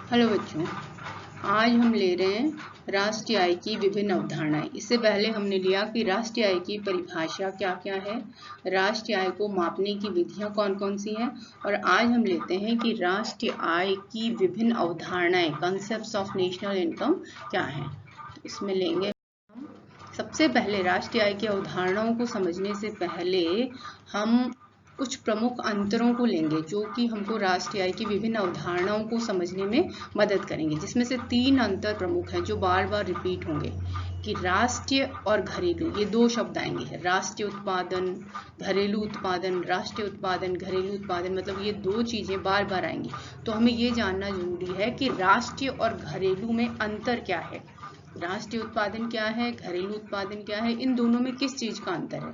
Hello बच्चों, आज हम ले रहे हैं राष्ट्रीय आय की विभिन्न अवधारणाएं। इससे पहले हमने लिया कि राष्ट्रीय आय की परिभाषा क्या क्या है, राष्ट्रीय आय को मापने की विधियां कौन कौन सी हैं, और आज हम लेते हैं कि राष्ट्रीय आय की विभिन्न अवधारणाएं, कंसेप्ट्स ऑफ नेशनल इनकम क्या है। तो इसमें लेंगे हम सबसे पहले राष्ट्रीय आय की अवधारणाओं को समझने से पहले हम कुछ प्रमुख अंतरों को लेंगे जो कि हमको राष्ट्रीय आय की विभिन्न अवधारणाओं को समझने में मदद करेंगे, जिसमें से 3 अंतर प्रमुख हैं जो बार बार रिपीट होंगे कि राष्ट्रीय और घरेलू, ये 2 शब्द आएंगे, राष्ट्रीय उत्पादन, घरेलू उत्पादन, राष्ट्रीय उत्पादन, घरेलू उत्पादन, मतलब ये 2 चीजें बार बार आएंगी। तो हमें ये जानना जरूरी है कि राष्ट्रीय और घरेलू में अंतर क्या है, राष्ट्रीय उत्पादन क्या है, घरेलू उत्पादन क्या है, इन दोनों में किस चीज का अंतर है।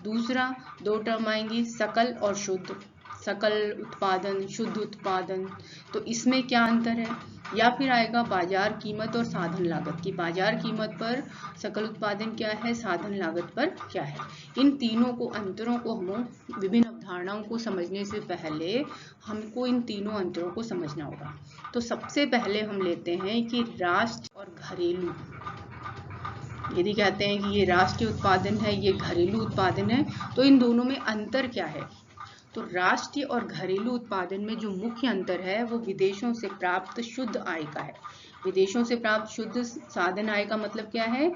दूसरा, 2 टर्म आएंगी, सकल और शुद्ध, सकल उत्पादन, शुद्ध उत्पादन, तो इसमें क्या अंतर है। या फिर आएगा बाजार कीमत और साधन लागत की, बाजार कीमत पर सकल उत्पादन क्या है, साधन लागत पर क्या है। इन तीनों को अंतरों को हम विभिन्न अवधारणाओं को समझने से पहले हमको इन तीनों अंतरों को समझना होगा। तो सबसे पहले हम लेते हैं कि राष्ट्र और घरेलू, यदि कहते हैं कि ये राष्ट्रीय उत्पादन है, ये घरेलू उत्पादन है, तो इन दोनों में अंतर क्या है। तो राष्ट्रीय और घरेलू उत्पादन में जो मुख्य अंतर है वो विदेशों से प्राप्त शुद्ध आय का है। विदेशों से प्राप्त शुद्ध साधन आय का मतलब क्या है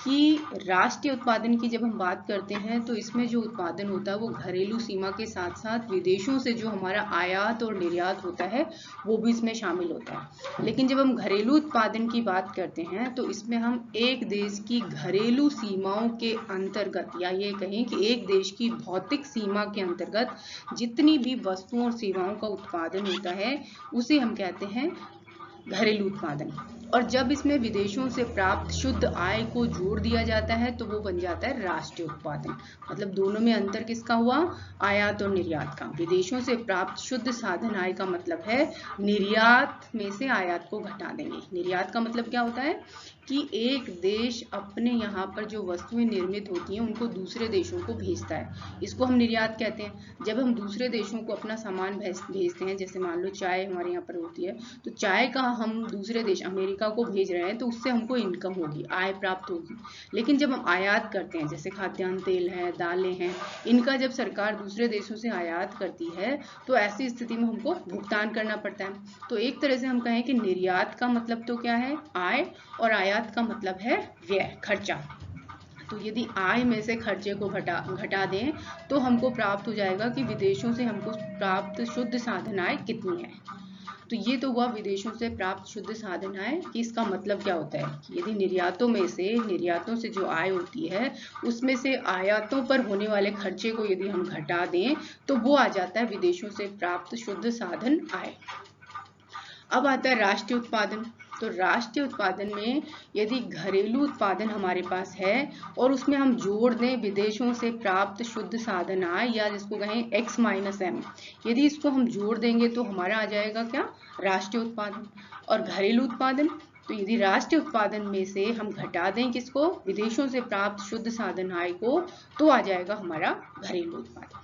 कि राष्ट्रीय उत्पादन की जब हम बात करते हैं तो इसमें जो उत्पादन होता है वो घरेलू सीमा के साथ साथ विदेशों से जो हमारा आयात और निर्यात होता है वो भी इसमें शामिल होता है। लेकिन जब हम घरेलू उत्पादन की बात करते हैं तो इसमें हम एक देश की घरेलू सीमाओं के अंतर्गत, या ये कहें कि एक देश की भौतिक सीमा के अंतर्गत जितनी भी वस्तुओं और सेवाओं का उत्पादन होता है उसे हम कहते हैं घरेलू उत्पादन। और जब इसमें विदेशों से प्राप्त शुद्ध आय को जोड़ दिया जाता है तो वो बन जाता है राष्ट्रीय उत्पादन। मतलब दोनों में अंतर किसका हुआ, आयात और निर्यात का। विदेशों से प्राप्त शुद्ध साधन आय का मतलब है निर्यात में से आयात को घटा देंगे। निर्यात का मतलब क्या होता है कि एक देश अपने यहाँ पर जो वस्तुएं निर्मित होती हैं उनको दूसरे देशों को भेजता है, इसको हम निर्यात कहते हैं। जब हम दूसरे देशों को अपना सामान भेजते हैं, जैसे मान लो चाय हमारे यहाँ पर होती है, तो चाय का हम दूसरे देश अमेरिका को भेज रहे हैं तो उससे हमको इनकम होगी, आय प्राप्त होगी। लेकिन जब हम आयात करते हैं, जैसे खाद्यान्न तेल है, दालें हैं, इनका जब सरकार दूसरे देशों से आयात करती है तो ऐसी स्थिति में हमको भुगतान करना पड़ता है। तो एक तरह से हम कहें कि निर्यात का मतलब तो क्या है, आय, और आयात का मतलब है व्यय, खर्चा। तो यदि आय में से खर्चे को घटा दें तो हमको प्राप्त हो जाएगा कि विदेशों से हमको प्राप्त शुद्ध साधन आय कितनी है। तो ये तो हुआ विदेशों से प्राप्त शुद्ध साधन आय कि इसका मतलब क्या होता है कि यदि निर्यातों से जो आय होती है उसमें से आयातों पर होने वाले खर्चे को यदि हम घटा दें तो वो आ जाता है विदेशों से प्राप्त शुद्ध साधन आय। अब आता है राष्ट्रीय उत्पादन। तो राष्ट्रीय उत्पादन में यदि घरेलू उत्पादन हमारे पास है और उसमें हम जोड़ दें विदेशों से प्राप्त शुद्ध साधन आय, या जिसको कहें x माइनस m, यदि इसको हम जोड़ देंगे तो हमारा आ जाएगा क्या, राष्ट्रीय उत्पादन। और घरेलू उत्पादन, तो यदि राष्ट्रीय उत्पादन में से हम घटा दें किसको, विदेशों से प्राप्त शुद्ध साधन आय को, तो आ जाएगा हमारा घरेलू उत्पादन।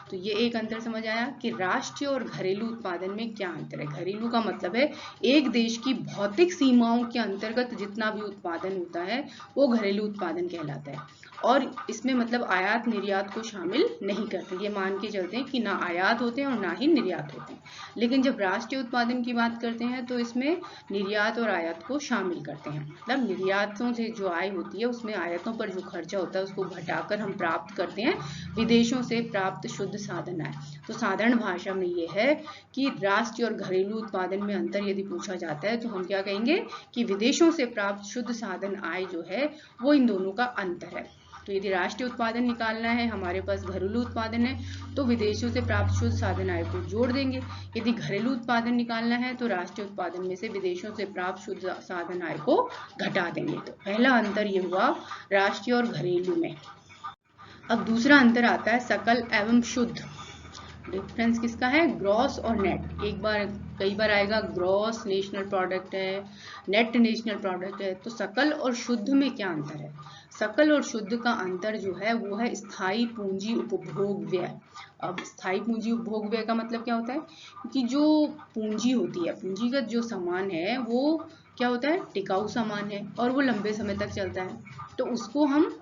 तो ये एक अंतर समझ आया कि राष्ट्रीय और घरेलू उत्पादन में क्या अंतर है। घरेलू का मतलब है एक देश की भौतिक सीमाओं के अंतर्गत जितना भी उत्पादन होता है वो घरेलू उत्पादन कहलाता है, और इसमें मतलब आयात निर्यात को शामिल नहीं करते। ये मान के चलते हैं कि ना आयात होते हैं और ना ही निर्यात होते हैं। लेकिन जब राष्ट्रीय उत्पादन की बात करते हैं तो इसमें निर्यात और आयात को शामिल करते हैं। मतलब निर्यातों से जो आय होती है उसमें आयातों पर जो खर्चा होता है उसको घटाकर हम प्राप्त करते हैं विदेशों से प्राप्त शुद्ध साधन आय। तो साधारण भाषा में ये है कि राष्ट्रीय और घरेलू उत्पादन में अंतर यदि पूछा जाता है तो हम क्या कहेंगे कि विदेशों से प्राप्त शुद्ध साधन आय जो है वो इन दोनों का अंतर है। तो यदि राष्ट्रीय उत्पादन निकालना है, हमारे पास घरेलू उत्पादन है, तो विदेशों से प्राप्त शुद्ध साधन आय को जोड़ देंगे। यदि घरेलू उत्पादन निकालना है तो राष्ट्रीय उत्पादन में से विदेशों से प्राप्त शुद्ध साधन आय को घटा देंगे। तो पहला अंतर ये हुआ राष्ट्रीय और घरेलू में। अब दूसरा अंतर आता है सकल एवं शुद्ध। डिफरेंस किसका है? ग्रॉस और नेट। एक बार कई बार आएगा ग्रॉस नेशनल प्रोडक्ट है, नेट नेशनल प्रोडक्ट है। तो सकल और शुद्ध में क्या अंतर है? सकल और शुद्ध का अंतर जो है वो है स्थायी पूंजी उपभोग व्यय। अब स्थायी पूंजी उपभोग व्यय का मतलब क्या होता है? कि जो पूंजी होती है, पूंजीगत जो सामान है वो क्या होता है? टिकाऊ सामान है और वो लंबे समय तक चलता है। तो उसको हम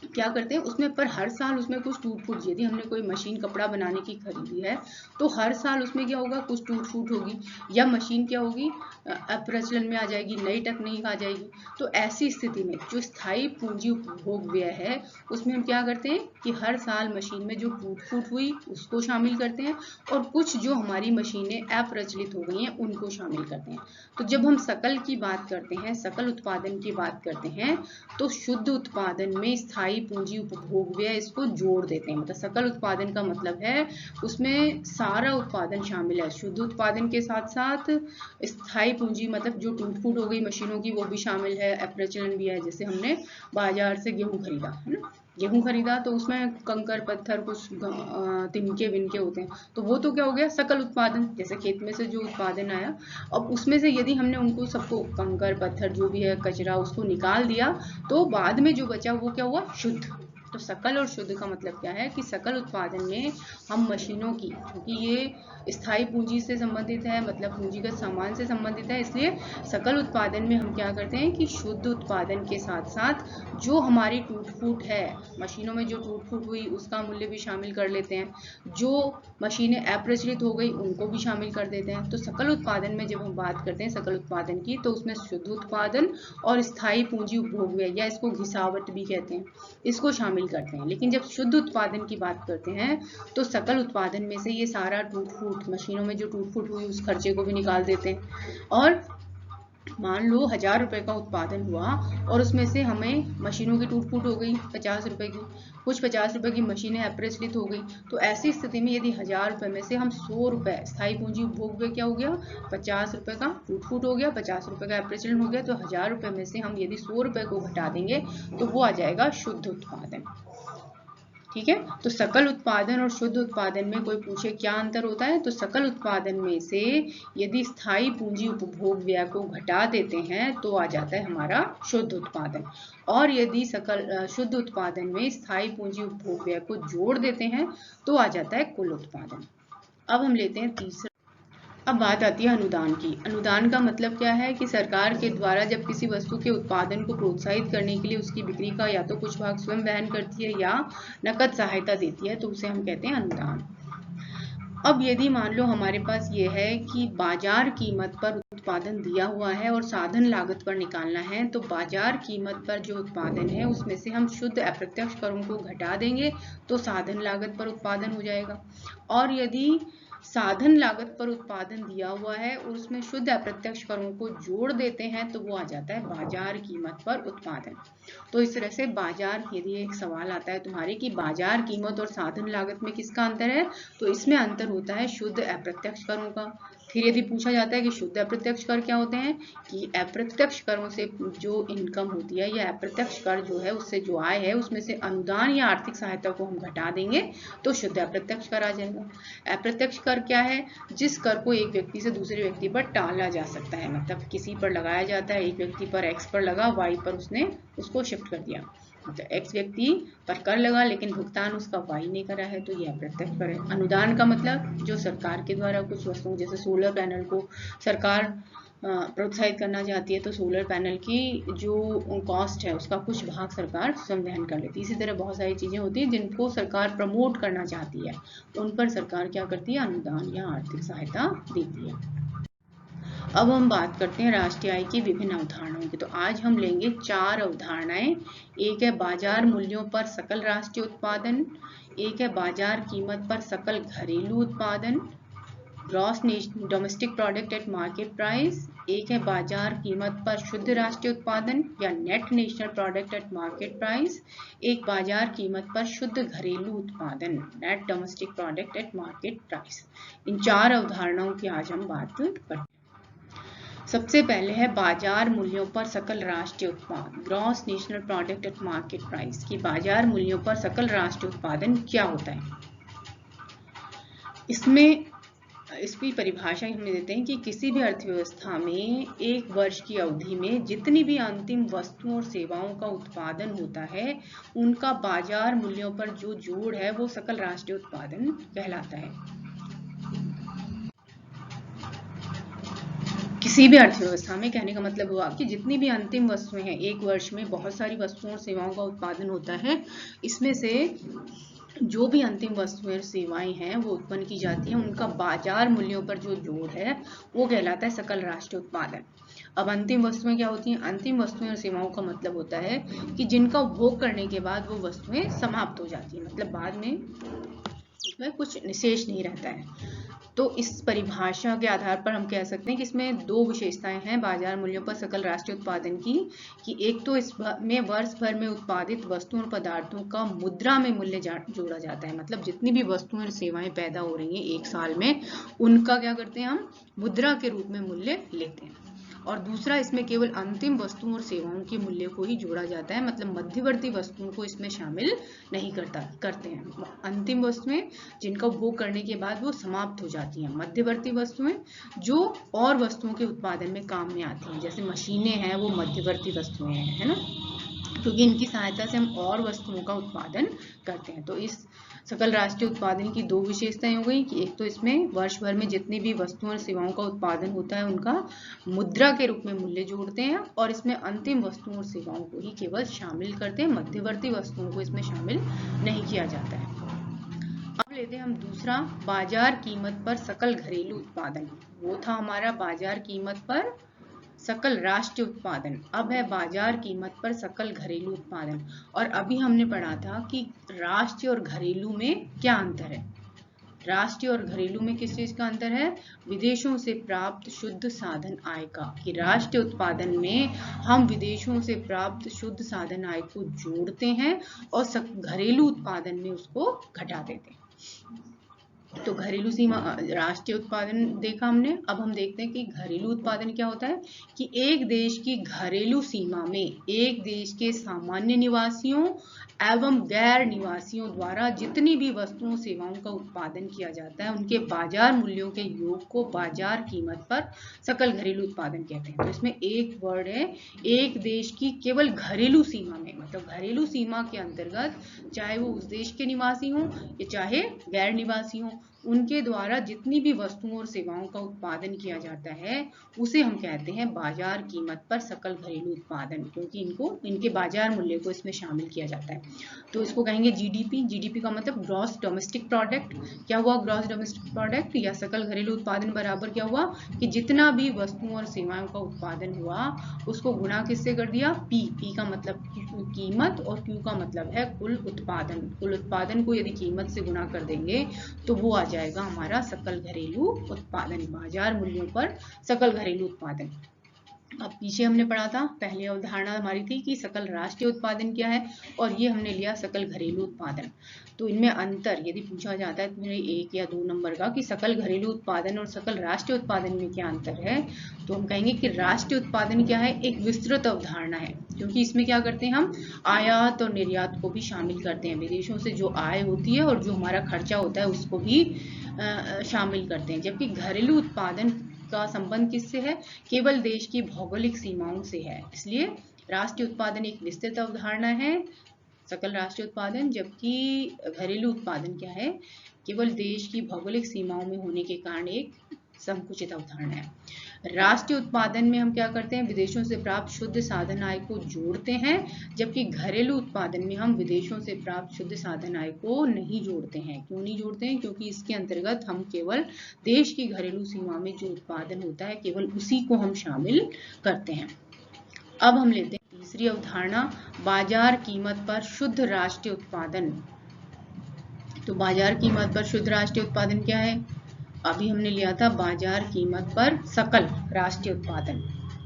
क्या करते हैं, उसमें पर हर साल उसमें कुछ टूट फूट, यदि हमने कोई मशीन कपड़ा बनाने की खरीदी है तो हर साल उसमें क्या होगा? कुछ टूट फूट होगी, या मशीन क्या होगी? अप्रचलन में आ जाएगी, नई टेक्निक आ जाएगी। तो ऐसी स्थिति में जो स्थायी पूंजी उपभोग व्यय है उसमें हम क्या करते हैं कि हर साल मशीन में जो टूट फूट हुई उसको शामिल करते हैं, और कुछ जो हमारी मशीनें अप्रचलित हो गई हैं उनको शामिल करते हैं। तो जब हम सकल की बात करते हैं, सकल उत्पादन की बात करते हैं, तो शुद्ध उत्पादन में स्थायी पूंजी उपभोग व्यय इसको जोड़ देते हैं। मतलब सकल उत्पादन का मतलब है उसमें सारा उत्पादन शामिल है। शुद्ध उत्पादन के साथ साथ स्थायी पूंजी मतलब जो टूट फूट हो गई मशीनों की वो भी शामिल है, अप्रचलन भी है। जैसे हमने बाजार से गेहूं खरीदा है ना, गेहूं खरीदा तो उसमें कंकर पत्थर कुछ तिनके विनके होते हैं, तो वो तो क्या हो गया? सकल उत्पादन। जैसे खेत में से जो उत्पादन आया, अब उसमें से यदि हमने उनको सबको कंकर पत्थर जो भी है कचरा उसको निकाल दिया तो बाद में जो बचा वो क्या हुआ? शुद्ध। तो सकल और शुद्ध का मतलब क्या है कि सकल उत्पादन में हम मशीनों की, क्योंकि ये स्थायी पूंजी से संबंधित है, मतलब पूंजीगत सामान से संबंधित है, इसलिए सकल उत्पादन में हम क्या करते हैं कि शुद्ध उत्पादन के साथ साथ जो हमारी टूट फूट है, मशीनों में जो टूट फूट हुई उसका मूल्य भी शामिल कर लेते हैं, जो मशीनें अप्रचलित हो गई उनको भी शामिल कर देते हैं। तो सकल उत्पादन में जब हम बात करते हैं सकल उत्पादन की, तो उसमें शुद्ध उत्पादन और स्थायी पूंजी उपभोग व्यय, या इसको घिसावट भी कहते हैं, इसको शामिल करते हैं। लेकिन जब शुद्ध उत्पादन की बात करते हैं तो सकल उत्पादन में से ये सारा टूट फूट, मशीनों में जो टूट फूट हुई उस खर्चे को भी निकाल देते हैं। और मान लो 1000 रुपए का उत्पादन हुआ और उसमें से हमें मशीनों की टूट फूट हो गई 50 रुपए की, कुछ 50 रुपए की मशीनें अप्रचलित हो गई। तो ऐसी स्थिति में यदि 1000 रुपए में से हम 100 रुपए स्थायी पूंजी उपभोग में क्या हो गया? 50 रुपए का टूट फूट हो गया, 50 रुपए का अप्रचलन हो गया। तो 1000 रुपए में से हम यदि 100 रुपए को घटा देंगे तो वो आ जाएगा शुद्ध उत्पादन। ठीक है, तो सकल उत्पादन और शुद्ध उत्पादन में कोई पूछे क्या अंतर होता है, तो सकल उत्पादन में से यदि स्थायी पूंजी उपभोग व्यय को घटा देते हैं तो आ जाता है हमारा शुद्ध उत्पादन, और यदि सकल शुद्ध उत्पादन में स्थायी पूंजी उपभोग व्यय को जोड़ देते हैं तो आ जाता है कुल उत्पादन। अब हम लेते हैं तीसरा। अब बात आती है अनुदान की। अनुदान का मतलब क्या है कि सरकार के द्वारा जब किसी वस्तु के उत्पादन को प्रोत्साहित करने के लिए उसकी बिक्री का या तो कुछ भाग स्वयं वहन करती है या नकद सहायता देती है, तो उसे हम कहते हैं अनुदान। अब यदि मान लो हमारे पास ये है कि बाजार कीमत पर उत्पादन दिया हुआ है और साधन लागत पर निकालना है, तो बाजार कीमत पर जो उत्पादन है उसमें से हम शुद्ध अप्रत्यक्ष करों को घटा देंगे तो साधन लागत पर उत्पादन हो जाएगा। और यदि साधन लागत पर उत्पादन दिया हुआ है और उसमें शुद्ध अप्रत्यक्ष करों को जोड़ देते हैं तो वो आ जाता है बाजार कीमत पर उत्पादन। तो इस तरह से बाजार, यदि एक सवाल आता है तुम्हारे कि बाजार कीमत और साधन लागत में किसका अंतर है, तो इसमें अंतर होता है शुद्ध अप्रत्यक्ष करों का। फिर यदि पूछा जाता है कि शुद्ध अप्रत्यक्ष कर क्या होते हैं, कि अप्रत्यक्ष करों से जो इनकम होती है या अप्रत्यक्ष कर जो है उससे जो आय है उसमें से अनुदान या आर्थिक सहायता को हम घटा देंगे तो शुद्ध अप्रत्यक्ष कर आ जाएगा। अप्रत्यक्ष कर क्या है? जिस कर को एक व्यक्ति से दूसरे व्यक्ति पर टाला जा सकता है, मतलब किसी पर लगाया जाता है, एक व्यक्ति पर एक्स पर लगा, वाई पर उसने उसको शिफ्ट कर दिया, मतलब एक्स व्यक्ति पर कर लगा लेकिन भुगतान उसका वाई ने करा है, तो यह अप्रत्यक्ष कर है। अनुदान का मतलब जो सरकार के द्वारा कुछ वस्तुओं, जैसे सोलर पैनल को सरकार प्रोत्साहित करना चाहती है तो सोलर पैनल की जो कॉस्ट है उसका कुछ भाग सरकार स्वयं वहन कर लेती है। इसी तरह बहुत सारी चीजें होती हैं जिनको सरकार प्रमोट करना चाहती है, उन पर सरकार क्या करती है? अनुदान या आर्थिक सहायता देती है। अब हम बात करते हैं राष्ट्रीय आय की विभिन्न अवधारणाओं की। तो आज हम लेंगे 4 अवधारणाएं। एक है बाजार मूल्यों पर सकल राष्ट्रीय उत्पादन, एक है बाजार कीमत पर सकल घरेलू उत्पादन, gross domestic product at market price, एक है बाजार कीमत पर शुद्ध राष्ट्रीय उत्पादन या net national product at market price, एक बाजार कीमत पर शुद्ध घरेलू उत्पादन net domestic product at market price. इन 4 अवधारणाओं की आज हम बात करते हैं। सबसे पहले है बाजार मूल्यों पर सकल राष्ट्रीय उत्पादन, gross national product at market price की बाजार मूल्यों पर सकल राष्ट्रीय उत्पादन क्या होता है। इसकी परिभाषा हम देते हैं कि किसी भी अर्थव्यवस्था में एक वर्ष की अवधि में जितनी भी अंतिम वस्तुओं और सेवाओं का उत्पादन होता है उनका बाजार मूल्यों पर जो जोड़ है वो सकल राष्ट्रीय उत्पादन कहलाता है। किसी भी अर्थव्यवस्था में कहने का मतलब हुआ कि जितनी भी अंतिम वस्तुएं हैं, एक वर्ष में बहुत सारी वस्तुओं और सेवाओं का उत्पादन होता है, इसमें से जो भी अंतिम वस्तुएं और सेवाएं हैं वो उत्पन्न की जाती हैं, उनका बाजार मूल्यों पर जो जोड़ है वो कहलाता है सकल राष्ट्रीय उत्पादन। अब अंतिम वस्तुएं क्या होती हैं? अंतिम वस्तुएं और सेवाओं का मतलब होता है कि जिनका उपभोग करने के बाद वो वस्तुएं समाप्त हो जाती हैं, मतलब बाद में उसमें कुछ निशेष नहीं रहता है। तो इस परिभाषा के आधार पर हम कह सकते हैं कि इसमें दो विशेषताएं हैं बाजार मूल्यों पर सकल राष्ट्रीय उत्पादन की, कि एक तो इसमें वर्ष भर में उत्पादित वस्तुओं और पदार्थों का मुद्रा में मूल्य जोड़ा जाता है, मतलब जितनी भी वस्तुएं और सेवाएं पैदा हो रही हैं एक साल में उनका क्या करते हैं हम मुद्रा के रूप में मूल्य लेते हैं। और दूसरा, इसमें केवल अंतिम वस्तुओं और सेवाओं के मूल्य को ही जोड़ा जाता है, मतलब मध्यवर्ती वस्तुओं को इसमें शामिल नहीं करते हैं। अंतिम वस्तुएं जिनका उपभोग करने के बाद वो समाप्त हो जाती हैं, मध्यवर्ती वस्तुएं जो और वस्तुओं के उत्पादन में काम में आती हैं, जैसे मशीनें हैं वो मध्यवर्ती वस्तुएं हैं, है ना, क्योंकि इनकी सहायता से हम और वस्तुओं का उत्पादन करते हैं। तो इस सकल राष्ट्रीय उत्पादन की दो विशेषताएं हो गई कि एक तो इसमें वर्ष भर में जितनी भी वस्तुओं और सेवाओं का उत्पादन होता है उनका मुद्रा के रूप में मूल्य जोड़ते हैं, और इसमें अंतिम वस्तुओं और सेवाओं को ही केवल शामिल करते हैं, मध्यवर्ती वस्तुओं को इसमें शामिल नहीं किया जाता है। अब लेते हैं हम दूसरा, बाजार कीमत पर सकल घरेलू उत्पादन। वो था हमारा बाजार कीमत पर सकल राष्ट्रीय उत्पादन। अब है बाजार कीमत पर सकल घरेलू उत्पादन। और अभी हमने पढ़ा था कि राष्ट्रीय और घरेलू में क्या अंतर है। राष्ट्रीय और घरेलू में किस चीज का अंतर है? विदेशों से प्राप्त शुद्ध साधन आय का, कि राष्ट्रीय उत्पादन में हम विदेशों से प्राप्त शुद्ध साधन आय को जोड़ते हैं और घरेलू उत्पादन में उसको घटा देते हैं। तो घरेलू सीमा राष्ट्रीय उत्पादन देखा हमने। अब हम देखते हैं कि घरेलू उत्पादन क्या होता है, कि एक देश की घरेलू सीमा में एक देश के सामान्य निवासियों एवं गैर निवासियों द्वारा जितनी भी वस्तुओं सेवाओं का उत्पादन किया जाता है उनके बाजार मूल्यों के योग को बाजार कीमत पर सकल घरेलू उत्पादन कहते हैं। तो इसमें एक वर्ड है, एक देश की केवल घरेलू सीमा में, मतलब घरेलू सीमा के अंतर्गत चाहे वो उस देश के निवासी हों या चाहे गैर निवासी हों, उनके द्वारा जितनी भी वस्तुओं और सेवाओं का उत्पादन किया जाता है उसे हम कहते हैं बाजार कीमत पर सकल घरेलू उत्पादन, क्योंकि इनके बाजार मूल्य को इसमें शामिल किया जाता है। तो इसको कहेंगे जीडीपी। जीडीपी का मतलब ग्रॉस डोमेस्टिक प्रोडक्ट। क्या हुआ ग्रॉस डोमेस्टिक प्रोडक्ट या सकल घरेलू उत्पादन बराबर क्या हुआ, कि जितना भी वस्तुओं और सेवाओं का उत्पादन हुआ उसको गुणा किससे कर दिया, पी। पी का मतलब कीमत और क्यू का मतलब है कुल उत्पादन। कुल उत्पादन को यदि कीमत से गुणा कर देंगे तो वो आ जाएगा हमारा सकल घरेलू उत्पादन, बाजार मूल्यों पर सकल घरेलू उत्पादन। अब पीछे हमने पढ़ा था, पहली अवधारणा हमारी थी कि सकल राष्ट्रीय उत्पादन क्या है, और ये हमने लिया सकल घरेलू उत्पादन। तो इनमें अंतर यदि पूछा जाता है मेरे 1 या 2 नंबर का कि सकल घरेलू उत्पादन और सकल राष्ट्रीय उत्पादन में क्या अंतर है, तो हम कहेंगे कि राष्ट्रीय उत्पादन क्या है, एक विस्तृत अवधारणा है, क्योंकि इसमें क्या करते हैं हम आयात और निर्यात को भी शामिल करते हैं, विदेशों से जो आय होती है और जो हमारा खर्चा होता है उसको भी शामिल करते हैं। जबकि घरेलू उत्पादन का संबंध किससे है, केवल देश की भौगोलिक सीमाओं से है। इसलिए राष्ट्रीय उत्पादन एक विस्तृत अवधारणा है, सकल राष्ट्रीय उत्पादन, जबकि घरेलू उत्पादन क्या है, केवल देश की भौगोलिक सीमाओं में होने के कारण एक संकुचित अवधारणा है। राष्ट्रीय उत्पादन में हम क्या करते हैं, विदेशों से प्राप्त शुद्ध साधन आय को जोड़ते हैं, जबकि घरेलू उत्पादन में हम विदेशों से प्राप्त शुद्ध साधन आय को नहीं जोड़ते हैं। क्यों नहीं जोड़ते हैं, क्योंकि इसके अंतर्गत हम केवल देश की घरेलू सीमा में जो उत्पादन होता है केवल उसी को हम शामिल करते हैं। अब हम लेते हैं तीसरी अवधारणा, बाजार कीमत पर शुद्ध राष्ट्रीय उत्पादन। तो बाजार कीमत पर शुद्ध राष्ट्रीय उत्पादन क्या है, अभी हमने लिया था बाजार कीमत पर सकल राष्ट्रीय उत्पादन,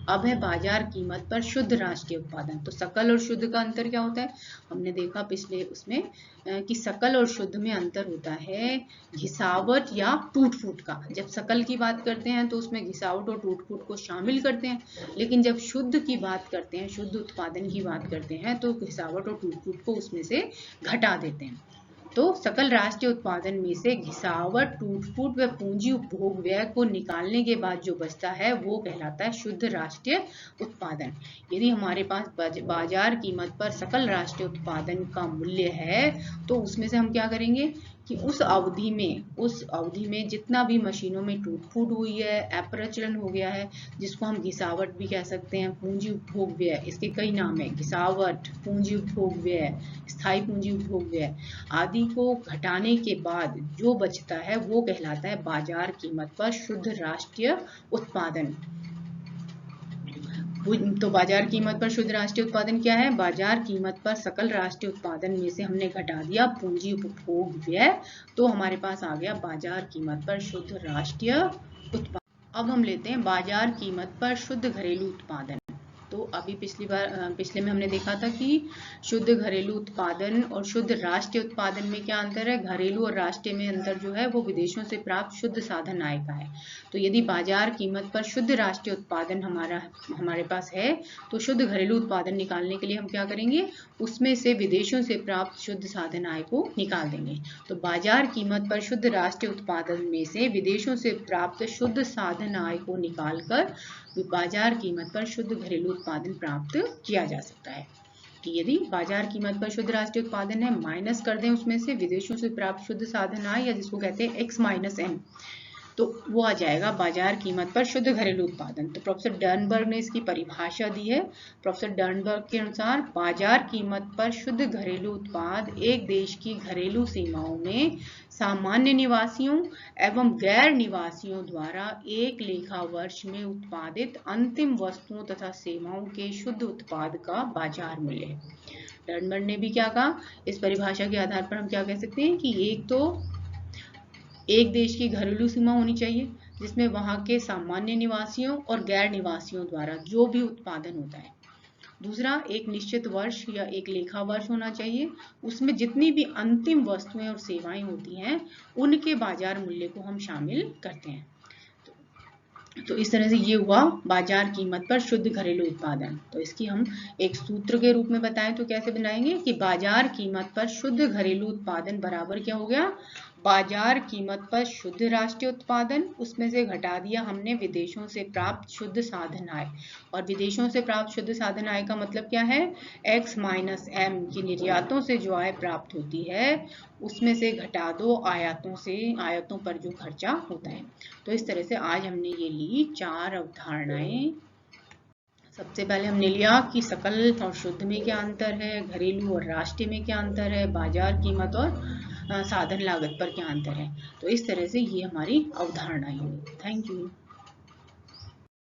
अब है बाजार कीमत पर शुद्ध राष्ट्रीय उत्पादन। तो सकल और शुद्ध का अंतर क्या होता है, हमने देखा पिछले उसमें कि सकल और शुद्ध में अंतर होता है घिसावट या टूट फूट का। जब सकल की बात करते हैं तो उसमें घिसावट और टूट फूट को शामिल करते हैं, लेकिन जब शुद्ध की बात करते हैं, शुद्ध उत्पादन की बात करते हैं तो घिसावट और टूट फूट को उसमें से घटा देते हैं। तो सकल राष्ट्रीय उत्पादन में से घिसावट, टूट-फूट व पूंजी उपभोग व्यय को निकालने के बाद जो बचता है वो कहलाता है शुद्ध राष्ट्रीय उत्पादन। यदि हमारे पास बाजार कीमत पर सकल राष्ट्रीय उत्पादन का मूल्य है तो उसमें से हम क्या करेंगे कि उस अवधि में जितना भी मशीनों में टूट फूट हुई है, अपरचलन हो गया है, जिसको हम घिसावट भी कह सकते हैं, पूंजी उपभोग व्यय, इसके कई नाम है, घिसावट, पूंजी उपभोग व्यय, स्थायी पूंजी उपभोग व्यय आदि को घटाने के बाद जो बचता है वो कहलाता है बाजार कीमत पर शुद्ध राष्ट्रीय उत्पादन। तो बाजार कीमत पर शुद्ध राष्ट्रीय उत्पादन क्या है? बाजार कीमत पर सकल राष्ट्रीय उत्पादन में से हमने घटा दिया पूंजी उपभोग व्यय, तो हमारे पास आ गया बाजार कीमत पर शुद्ध राष्ट्रीय उत्पादन। अब हम लेते हैं बाजार कीमत पर शुद्ध घरेलू उत्पादन। तो अभी पिछले में हमने देखा था कि शुद्ध घरेलू उत्पादन और शुद्ध राष्ट्रीय उत्पादन में क्या अंतर है। घरेलू और राष्ट्रीय में अंतर जो है वो विदेशों से प्राप्त शुद्ध साधन आय का है। तो यदि बाजार कीमत पर शुद्ध राष्ट्रीय उत्पादन हमारे पास है तो शुद्ध घरेलू उत्पादन निकालने के लिए हम क्या करेंगे, उसमें से विदेशों से प्राप्त शुद्ध साधन आय को निकाल देंगे। तो बाजार कीमत पर शुद्ध राष्ट्रीय उत्पादन में से विदेशों से प्राप्त शुद्ध साधन आय को निकालकर बाजार कीमत पर शुद्ध घरेलू उत्पादन प्राप्त किया जा सकता है। कि यदि बाजार कीमत पर शुद्ध राष्ट्रीय उत्पादन है, माइनस कर दें उसमें से विदेशों से प्राप्त शुद्ध साधन आय, या जिसको कहते हैं x माइनस m, तो वो आ जाएगा बाजार कीमत पर शुद्ध घरेलू उत्पादन। तो प्रोफेसर डर्नबर्ग ने इसकी परिभाषा दी है। प्रोफेसर डर्नबर्ग के अनुसार बाजार कीमत पर शुद्ध घरेलू उत्पाद एक देश की घरेलू सीमाओं में सामान्य निवासियों एवं गैर निवासियों द्वारा एक लेखा वर्ष में उत्पादित अंतिम वस्तुओं तथा सेवाओं के शुद्ध उत्पाद का बाजार मूल्य है। डर्नबर्ग ने भी क्या कहा, इस परिभाषा के आधार पर हम क्या कह सकते हैं कि एक तो एक देश की घरेलू सीमा होनी चाहिए जिसमें वहां के सामान्य निवासियों और गैर निवासियों द्वारा जो भी उत्पादन होता है। दूसरा, एक निश्चित वर्ष या एक लेखा वर्ष होना चाहिए, उसमें जितनी भी अंतिम वस्तुएं और सेवाएं होती हैं उनके बाजार मूल्य को हम शामिल करते हैं। तो इस तरह से ये हुआ बाजार कीमत पर शुद्ध घरेलू उत्पादन। तो इसकी हम एक सूत्र के रूप में बताएं तो कैसे बनाएंगे कि बाजार कीमत पर शुद्ध घरेलू उत्पादन बराबर क्या हो गया, बाजार कीमत पर शुद्ध राष्ट्रीय उत्पादन, उसमें से घटा दिया हमने विदेशों से प्राप्त शुद्ध साधन आय। और विदेशों से प्राप्त शुद्ध साधन आय का मतलब क्या है, x माइनस m की निर्यातों से जो आय प्राप्त होती है उसमें से घटा दो आयातों पर जो खर्चा होता है। तो इस तरह से आज हमने ये ली 4 अवधारणाएं। सबसे पहले हमने लिया कि सकल और शुद्ध में क्या अंतर है, घरेलू और राष्ट्रीय में क्या अंतर है, बाजार कीमत और साधन लागत पर क्या अंतर है। तो इस तरह से ये हमारी अवधारणाएं हुई। Thank you.